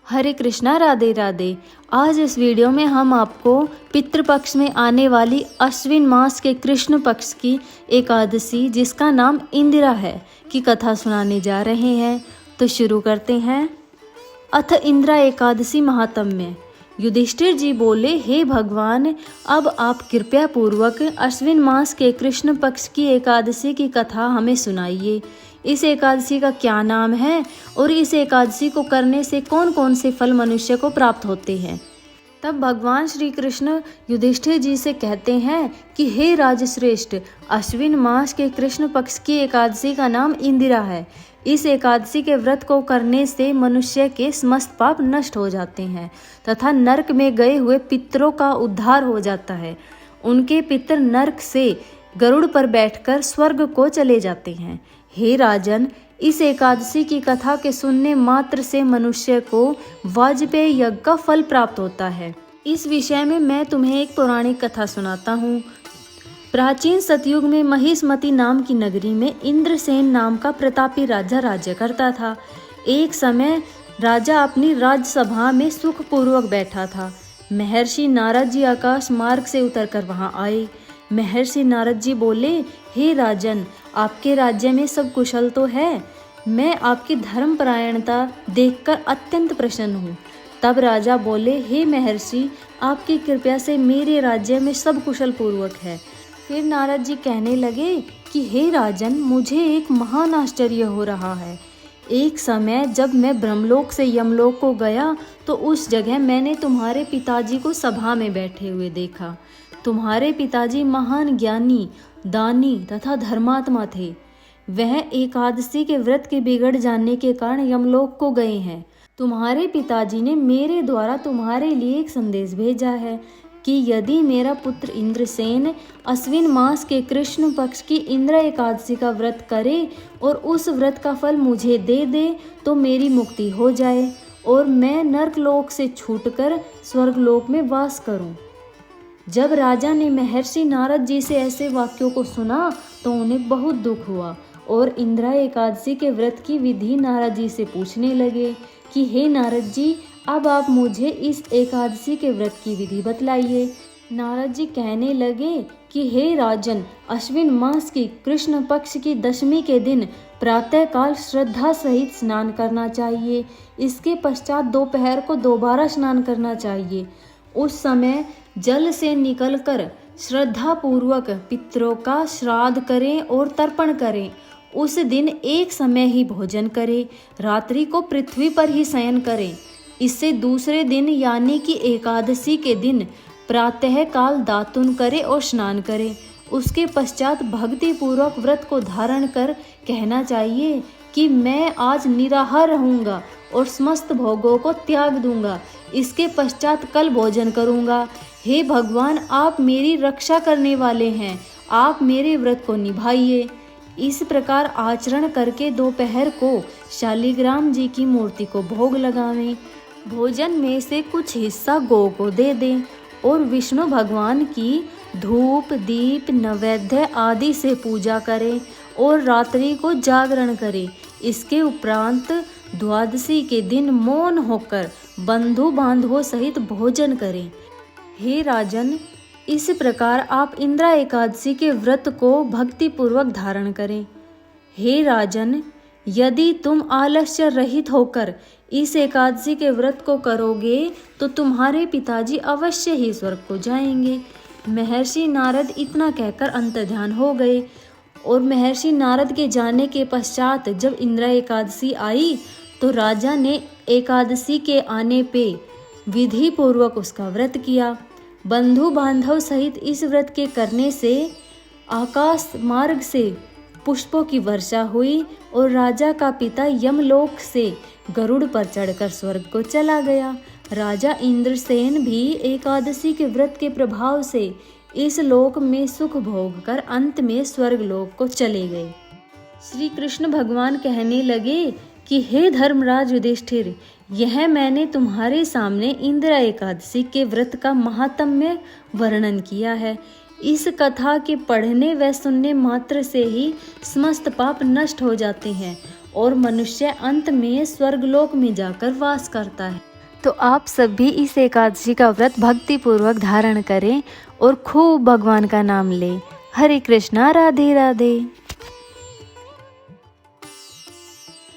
हरे कृष्णा, राधे राधे। आज इस वीडियो में हम आपको पितृपक्ष में आने वाली अश्विन मास के कृष्ण पक्ष की एकादशी, जिसका नाम इंदिरा है, की कथा सुनाने जा रहे हैं। तो शुरू करते हैं। अथ इंदिरा एकादशी महात्म्य। युधिष्ठिर जी बोले, हे भगवान, अब आप कृपया पूर्वक अश्विन मास के कृष्ण पक्ष की एकादशी की कथा हमें सुनाइए। इस एकादशी का क्या नाम है और इस एकादशी को करने से कौन कौन से फल मनुष्य को प्राप्त होते हैं। तब भगवान श्री कृष्ण युधिष्ठिर जी से कहते हैं कि हे राजश्रेष्ठ, अश्विन मास के कृष्ण पक्ष की एकादशी का नाम इंदिरा है। इस एकादशी के व्रत को करने से मनुष्य के समस्त पाप नष्ट हो जाते हैं तथा नरक में गए हुए पितरों का उद्धार हो जाता है। उनके पितर नरक से गरुड़ पर बैठकर स्वर्ग को चले जाते हैं। हे राजन, इस एकादशी की कथा के सुनने मात्र से मनुष्य को वाजपेय यज्ञ का फल प्राप्त होता है। इस विषय में मैं तुम्हें एक पौराणिक कथा सुनाता हूँ। प्राचीन सतयुग में महिष्मती नाम की नगरी में इंद्रसेन नाम का प्रतापी राजा राज्य करता था। एक समय राजा अपनी राजसभा में सुखपूर्वक बैठा था। महर्षि नारद जी आकाश मार्ग से उतरकर वहां आए। महर्षि नारद जी बोले, हे राजन, आपके राज्य में सब कुशल तो है? मैं आपकी धर्मपरायणता देखकर अत्यंत प्रसन्न हूँ। तब राजा बोले, हे महर्षि, आपकी कृपा से मेरे राज्य में सब कुशल पूर्वक है। फिर नारद जी कहने लगे कि हे राजन, मुझे एक महान आश्चर्य हो रहा है। एक समय जब मैं ब्रह्मलोक से यमलोक को गया तो उस जगह मैंने तुम्हारे पिताजी को सभा में बैठे हुए देखा। तुम्हारे पिताजी महान ज्ञानी, दानी तथा धर्मात्मा थे। वह एकादशी के व्रत के बिगड़ जाने के कारण यमलोक को गए हैं। तुम्हारे पिताजी ने मेरे द्वारा तुम्हारे लिए एक संदेश भेजा है कि यदि मेरा पुत्र इंद्रसेन अश्विन मास के कृष्ण पक्ष की इंदिरा एकादशी का व्रत करे और उस व्रत का फल मुझे दे दे तो मेरी मुक्ति हो जाए और मैं नरकलोक से छूटकर स्वर्गलोक में वास करूं। जब राजा ने महर्षि नारद जी से ऐसे वाक्यों को सुना तो उन्हें बहुत दुख हुआ और इंदिरा एकादशी के व्रत की विधि नारद जी से पूछने लगे कि हे नारद जी, अब आप मुझे इस एकादशी के व्रत की विधि बतलाइए। नारद जी कहने लगे कि हे राजन, अश्विन मास की कृष्ण पक्ष की दशमी के दिन प्रातः काल श्रद्धा सहित स्नान करना चाहिए। इसके पश्चात दोपहर को दोबारा स्नान करना चाहिए। उस समय जल से निकलकर श्रद्धा पूर्वक पितरों का श्राद्ध करें और तर्पण करें। उस दिन एक समय ही भोजन करें। रात्रि को पृथ्वी पर ही शयन करें। इससे दूसरे दिन यानी कि एकादशी के दिन प्रातः काल दातुन करें और स्नान करें। उसके पश्चात भक्ति पूर्वक व्रत को धारण कर कहना चाहिए कि मैं आज निराहार रहूंगा और समस्त भोगों को त्याग दूंगा। इसके पश्चात कल भोजन करूंगा। हे भगवान, आप मेरी रक्षा करने वाले हैं, आप मेरे व्रत को निभाइए। इस प्रकार आचरण करके दोपहर को शालिग्राम जी की मूर्ति को भोग लगावें। भोजन में से कुछ हिस्सा गौ को दे दें और विष्णु भगवान की धूप दीप नैवेद्य आदि से पूजा करें और रात्रि को जागरण करें। इसके उपरांत द्वादशी के दिन मौन होकर बंधु बांधवों सहित भोजन करें। हे राजन, इस प्रकार आप इंदिरा एकादशी के व्रत को भक्ति पूर्वक धारण करें। हे राजन, यदि तुम आलस्य रहित होकर इस एकादशी के व्रत को करोगे तो तुम्हारे पिताजी अवश्य ही स्वर्ग को जाएंगे। महर्षि नारद इतना कहकर अंतर्ध्यान हो गए और महर्षि नारद के जाने के पश्चात जब इंदिरा एकादशी आई तो राजा ने एकादशी के आने पे विधि पूर्वक उसका व्रत किया। बंधु बांधव सहित इस व्रत के करने से आकाश मार्ग से पुष्पों की वर्षा हुई और राजा का पिता यमलोक से गरुड़ पर चढ़कर स्वर्ग को चला गया। राजा इंद्रसेन भी एकादशी के व्रत के प्रभाव से इस लोक में सुख भोग कर अंत में स्वर्ग लोक को चले गए। श्री कृष्ण भगवान कहने लगे कि हे धर्मराज युधिष्ठिर, यह मैंने तुम्हारे सामने इंदिरा एकादशी के व्रत का महात्म्य वर्णन किया है। इस कथा के पढ़ने व सुनने मात्र से ही समस्त पाप नष्ट हो जाते हैं और मनुष्य अंत में स्वर्गलोक में जाकर वास करता है। तो आप सब भी इस एकादशी का व्रत भक्ति पूर्वक धारण करें और खूब भगवान का नाम लें। हरे कृष्णा, राधे राधे।